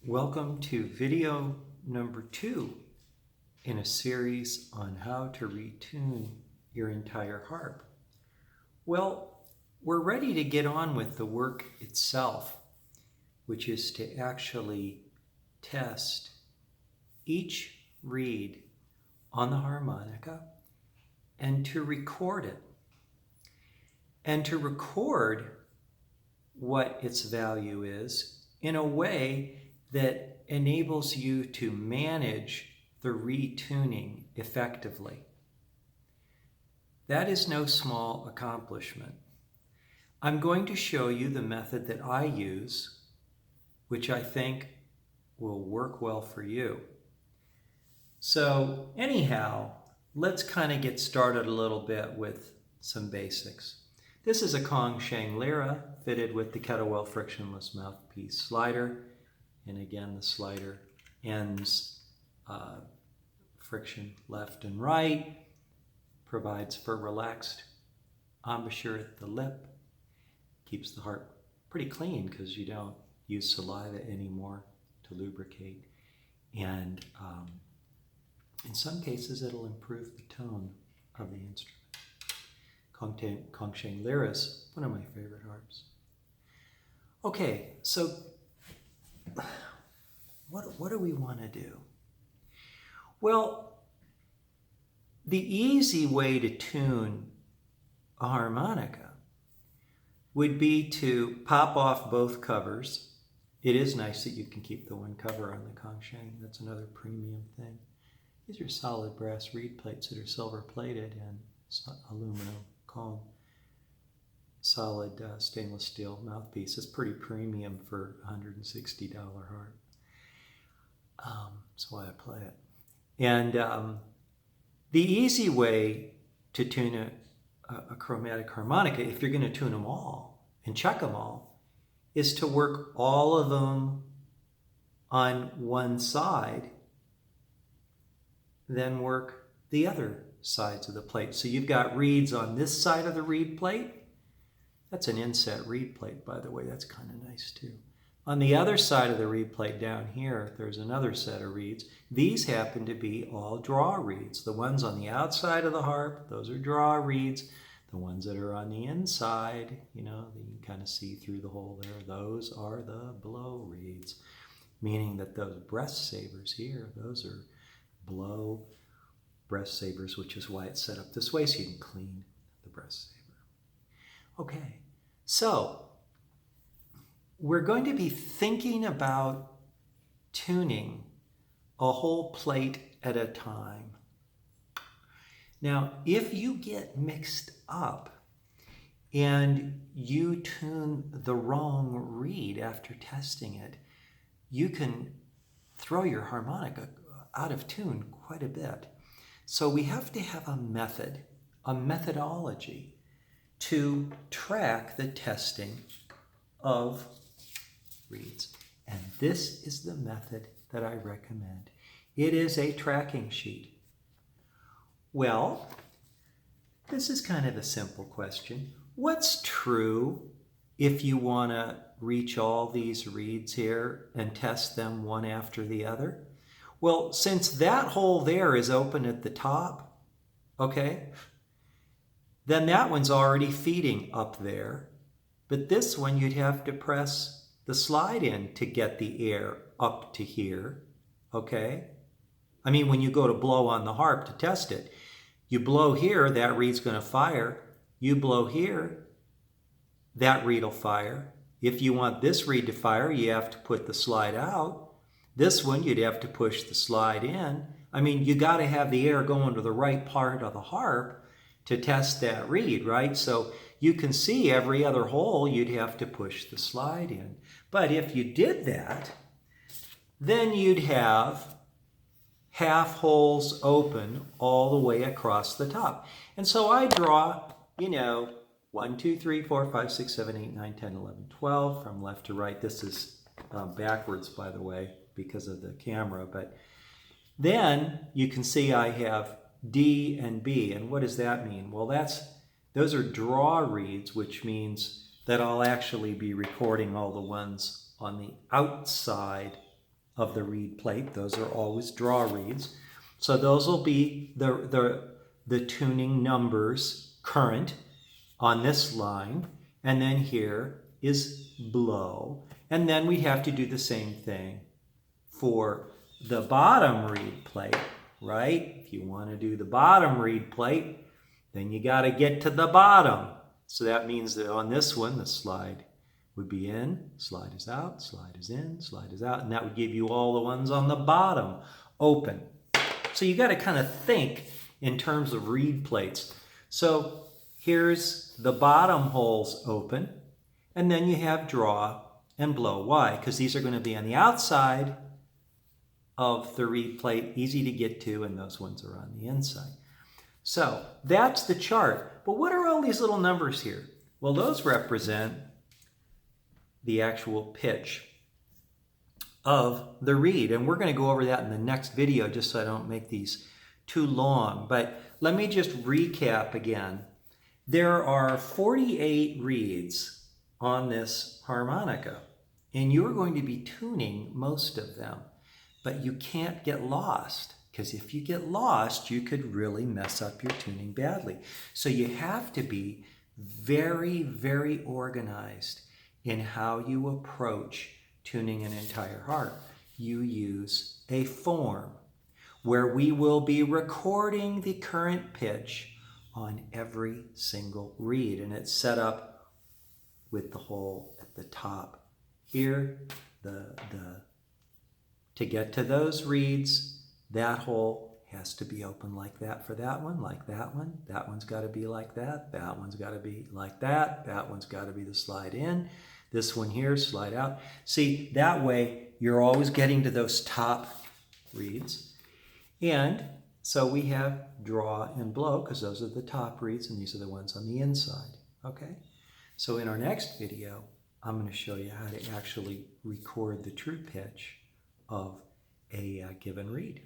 Welcome to video number 2 in a series on how to retune your entire harp. Well, we're ready to get on with the work itself, which is to actually test each reed on the harmonica and to record it. And to record what its value is in a way that enables you to manage the retuning effectively. That is no small accomplishment. I'm going to show you the method that I use, which I think will work well for you. So anyhow, let's kind of get started a little bit with some basics. This is a Reeds Lyra fitted with the Kettlewell frictionless mouthpiece slider. And again, the slider ends friction left and right, provides for relaxed embouchure at the lip, keeps the harp pretty clean because you don't use saliva anymore to lubricate. And in some cases, it'll improve the tone of the instrument. Reeds Lyra is one of my favorite harps. Okay, so what do we want to do? Well, the easy way to tune a harmonica would be to pop off both covers. It is nice that you can keep the one cover on the Reeds. That's another premium thing. These are solid brass reed plates that are silver plated and aluminum comb. Solid stainless steel mouthpiece. It's pretty premium for a $160 harp. That's why I play it. And the easy way to tune a chromatic harmonica, if you're going to tune them all and check them all, is to work all of them on one side, then work the other sides of the plate. So you've got reeds on this side of the reed plate. That's an inset reed plate, by the way. That's kind of nice too. On the other side of the reed plate down here, there's another set of reeds. These happen to be all draw reeds. The ones on the outside of the harp, those are draw reeds. The ones that are on the inside, you know, you can kind of see through the hole there, those are the blow reeds, meaning that those breast savers here, those are blow breast savers, which is why it's set up this way, so you can clean the breast saver. Okay, so we're going to be thinking about tuning a whole plate at a time. Now, if you get mixed up and you tune the wrong reed after testing it, you can throw your harmonica out of tune quite a bit. So we have to have a method, a methodology to track the testing of reeds. And this is the method that I recommend. It is a tracking sheet. Well, this is kind of a simple question. What's true if you want to reach all these reeds here and test them one after the other? Well, since that hole there is open at the top, okay, then that one's already feeding up there. But this one, you'd have to press the slide in to get the air up to here, okay? I mean, when you go to blow on the harp to test it, you blow here, that reed's going to fire. You blow here, that reed will fire. If you want this reed to fire, you have to put the slide out. This one, you'd have to push the slide in. I mean, you got to have the air going to the right part of the harp to test that reed, right? So you can see every other hole, you'd have to push the slide in. But if you did that, then you'd have half holes open all the way across the top. And so I draw, 1, 2, 3, 4, 5, 6, 7, 8, 9, 10, 11, 12 from left to right. This is backwards, by the way, because of the camera. But then you can see I have D and B. And what does that mean? Well, those are draw reeds, which means that I'll actually be recording all the ones on the outside of the reed plate. Those are always draw reeds. So those will be the tuning numbers current on this line. And then here is blow. And then we have to do the same thing for the bottom reed plate, right? If you want to do the bottom reed plate, then you got to get to the bottom. So that means that on this one, the slide would be in, slide is out, slide is in, slide is out, and that would give you all the ones on the bottom open. So you got to kind of think in terms of reed plates. So here's the bottom holes open, and then you have draw and blow. Why? Because these are going to be on the outside of the reed plate, easy to get to, and those ones are on the inside. So that's the chart. But what are all these little numbers here? Well, those represent the actual pitch of the reed. And we're going to go over that in the next video just so I don't make these too long. But let me just recap again. There are 48 reeds on this harmonica, and you're going to be tuning most of them. But you can't get lost, because if you get lost, you could really mess up your tuning badly. So you have to be very, very organized in how you approach tuning an entire harp. You use a form where we will be recording the current pitch on every single reed, and it's set up with the hole at the top. Here, to get to those reeds, that hole has to be open like that for that one, like that one. That one's got to be like that. That one's got to be like that. That one's got to be the slide in. This one here, slide out. See, that way you're always getting to those top reeds. And so we have draw and blow, because those are the top reeds and these are the ones on the inside. Okay? So in our next video, I'm going to show you how to actually record the true pitch of a given reed.